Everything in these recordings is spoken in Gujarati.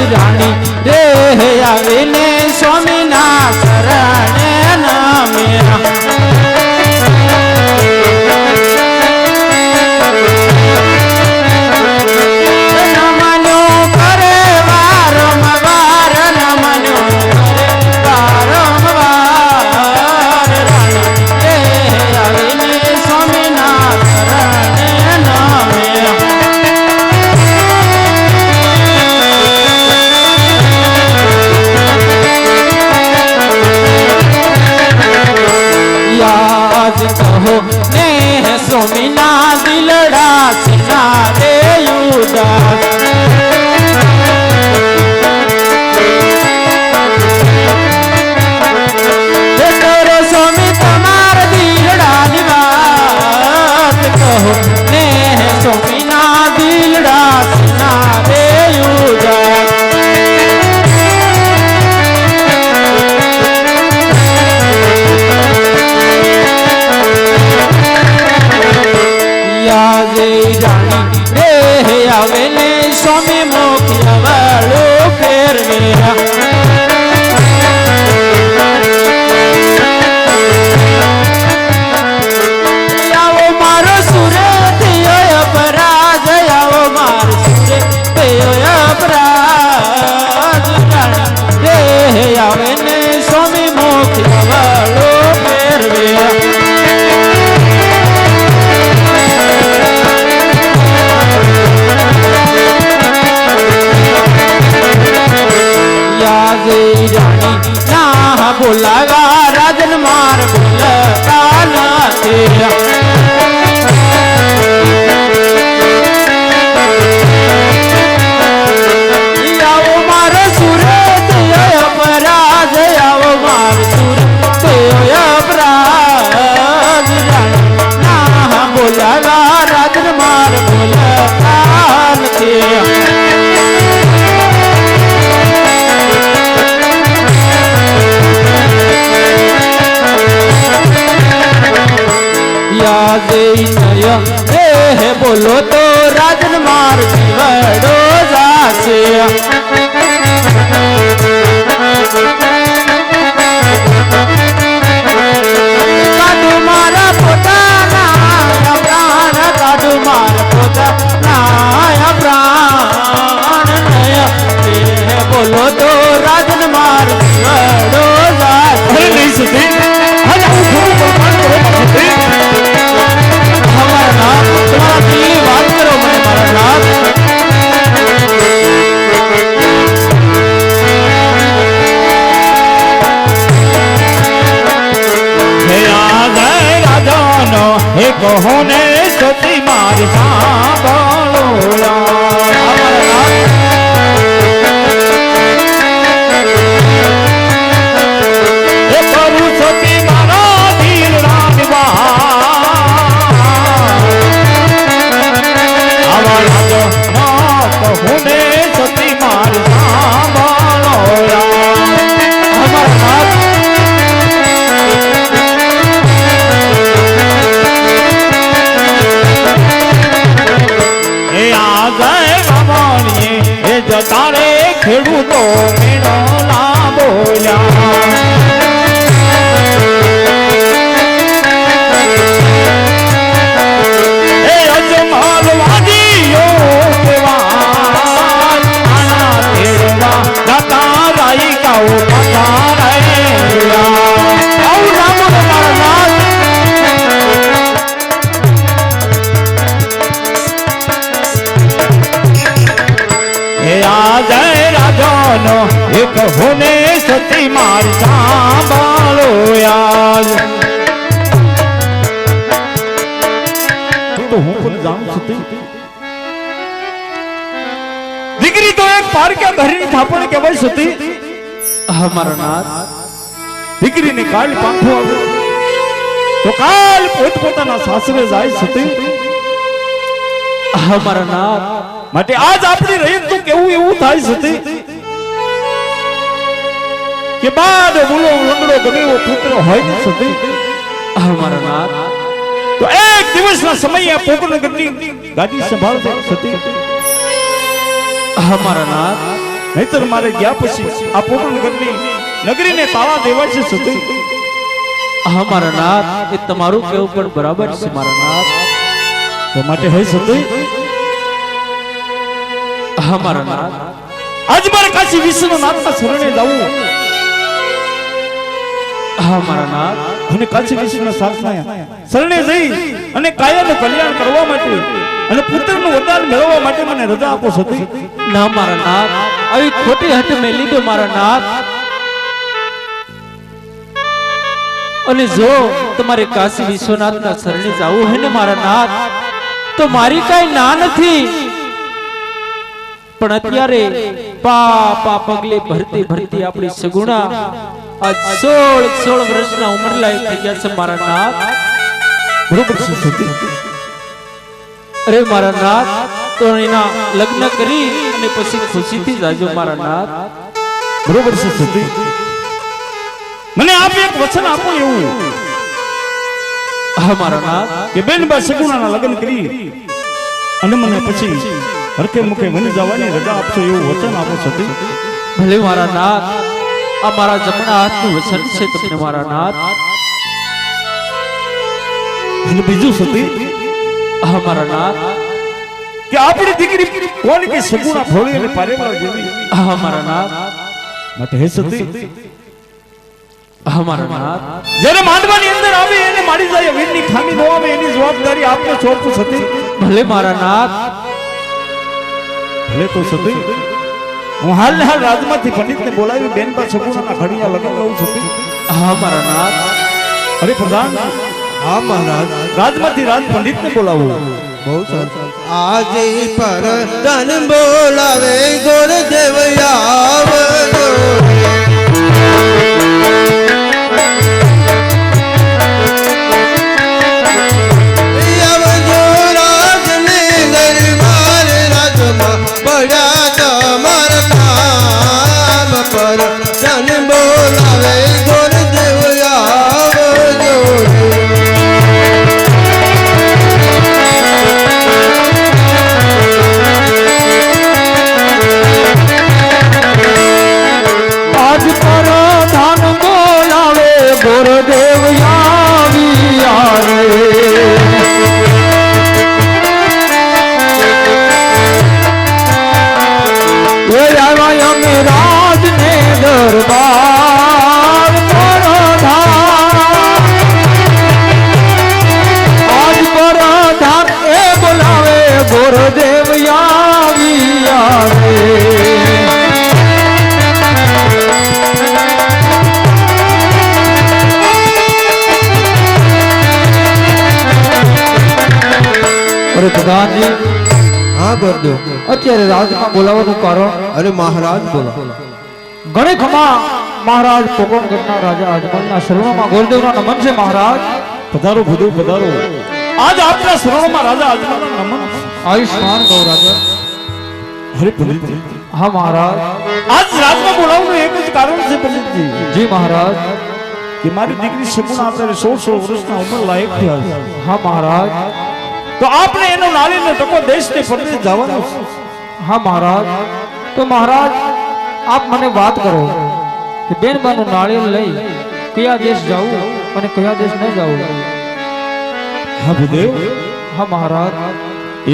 રાણી રે આવીને સ્વામીના શરણે નમ્યા સ્વામીના દિલડા સિના રે ઉદાસ કરો સ્વામી તમાર દિલડાની વાત કહો ને સ્વામીના દિલડા સિના રે ઉદાસ રાણી રે આવેલે સ્વામી મોખિયા વાળો ફેરવે આવો મારો સુરત અપરાધ આવો મારો સુરત અપરાધ રે આવેલે સ્વામી મોખિયા વાળો ફેરવે રાણી ના બોલાવા રાજન માર બોલતા નથી આવો મારો સુરત અપરાધ આવો મારો સુરત અપરાધ ના બોલાવા રાજન માર બોલતા નથી બોલો તો રાજન માર જીવડો જાશે કાઢુ મારા પોતાના પ્રાણ કાઢુ મારા પોતાના પ્રાણ બોલો તો રાજન માર જીવડો જાશે નહીં સુધી કહો ને સતી માર સાંભળો એ કરું સતી મારા દિલડાની આવા લાગો કહો ને સતી માર સાંભળો તારે ખેડૂતો મેળો લાભોયા એ અજમલ વાદીઓ કેવા આના ખેડવા દાતા રાઈ કાઓ પતા રહ્યા આવું નામ મારા જય રાજનો એક હોને સતી માર સાંભળો યાર તો હું પણ જાણું છું દીકરી તો એક પારક્યા ઘરની થાપણ કહેવાય સતી અમારા નાથ દીકરીને કાલ પાંખો આવ્યો તો કાલ પોતપોતાના સાસરે જાય સતી અમારા નાથ માટે આજ આપણી રહી તો કેવું એવું થાય સતી કે બાદ બોલો લંગડો ગમે એવો પુત્ર હોય ને સતી અમારા નાથ તો એક દિવસના સમયે પોકરનગરની ગાદી સંભાળશે સતી અમારા નાથ નહીતર મારે ગયા પછી આ પોટણગઢની નગરીને તાળા દેવાય છે સતી. હા મારા નાથ, એ તમારું કેવું પણ બરાબર છે મારા નાથ. તો માટે હે સતી, હા મારા નાથ, આજ મારે કાશી વિશ્વનાથના શરણે જવું. હા મારા નાથ, અને કાશી વિશ્વનાથ સાધના શરણે જઈ અને કાયાનું કલ્યાણ કરવા માટે અને પુત્રનું વરદાન મેળવવા માટે મને રજા આપો સતી. ના મારા નાથ, આવી ખોટી હટ મેં લીધો મારા નાથ. અને જો તમારે કાશી વિશ્વનાથના શરણે જવું હોય ને મારા નાથ, તો મારી કઈ ના નથી. પણ અત્યારે પાપા પગલે ભરતી ભરતી આપણી સગુણા આ 16 વર્ષના ઉંમર લાયક થઈ ગયા છે મારા નાથ. બરોબર છે સતી. અરે મારા નાથ, તો એના લગ્ન કરી અને પછી ખુશીથી જાજો મારા નાથ. બરોબર છે સતી. મને આપ એક વચન આપો એવું. હા મારા નાથ, કે બેનબા સગુણાના લગ્ન કરી અને મને પછી હરકે મુખે વની જવાની રજા આપશો એવું વચન આપો સતી. ભલે મારા નાથ, આ મારા જમણા હાથનું વચન છે તમને મારા નાથ. અને બીજું સતી, હા મારા નાથ, કે આપણી દીકરી કોણ કે સગુણા ભોળી અને પારેવાળ જેવી. હા મારા નાથ, માટે હે સતી, હા મારા નાથ, જ્યારે માંડવાની અંદર આવે એને મારી જાય વીરની ખામી ન આવે એની જવાબદારી આપને સોંપું સતી. ભલે મારા નાથ. ભલે તો સતી, હું હાલ રાજમાંથી પંડિતને બોલાવી બેનબા સગુણાના ઘડિયા લગન લઉં સતી. હા મારા નાથ. અરે પ્રધાન, હા મહારાજ, રાજમાંથી રાજ પંડિતને બોલાવું. બહુ સરસ. આજે પર ધન બોલાવે ગુરુદેવ આવજો. આવજો રાજને દરબાર રાજમાં પડ્યા તમારા નામ પર ધન બોલાવે ગુરુદેવ આવજો. આજ પર ધાન બોલાવે ગુરુદેવ આવ્યા રે. એ આવ્યા અમે રાજને દરબાર પર ધાન. આજ પર ધાન એ બોલાવે ગુરુદેવ આવ્યા રે. અરે પ્રધાનજી, હા ગુરુદેવ. અત્યારે રાજમાં બોલાવવાનું કારણ અરે મહારાજ બોલો. ઘણે ખમા મહારાજ પોકરણગઢના રાજા અજમલના શરણોમાં ગુરુદેવના નમન છે મહારાજ. પધારો ભૂદેવ પધારો. આજ આપના શરણોમાં રાજા અજમલના નમન. આયુષ્માન ગૌ રાજા. હરે પંડિત, હા મહારાજ. આજ રાજમાં બોલાવવાનું એક જ કારણ છે પંડિતજી, જી મહારાજ. કે મારી દીકરી સગુણા અત્યારે 16 વર્ષના ઉંમર લાયક થયા છે. હા મહારાજ. તો આપને એનો નારીને ટકો દેશને પરદેશ જવાનો છે. હા મહારાજ. તો મહારાજ આપ મને વાત કરો કે બેનબાનું નાળિયેર લઈ કયા દેશ જાવું અને કયા દેશ ન જાવું. હા ભૂદેવ. હા મહારાજ.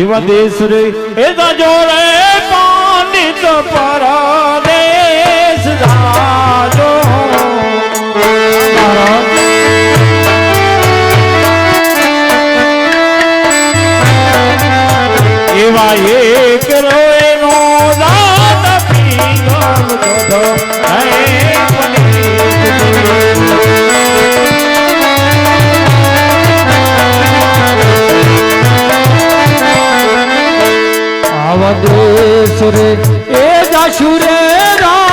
એવા દેશ રે એ જાજો રે પંડિત પરદેશ જાજો. મહારાજ. એવા એક રોએનો રાત પીગળ ગધો હે આવા દેશ રે એ જાશુ રે રા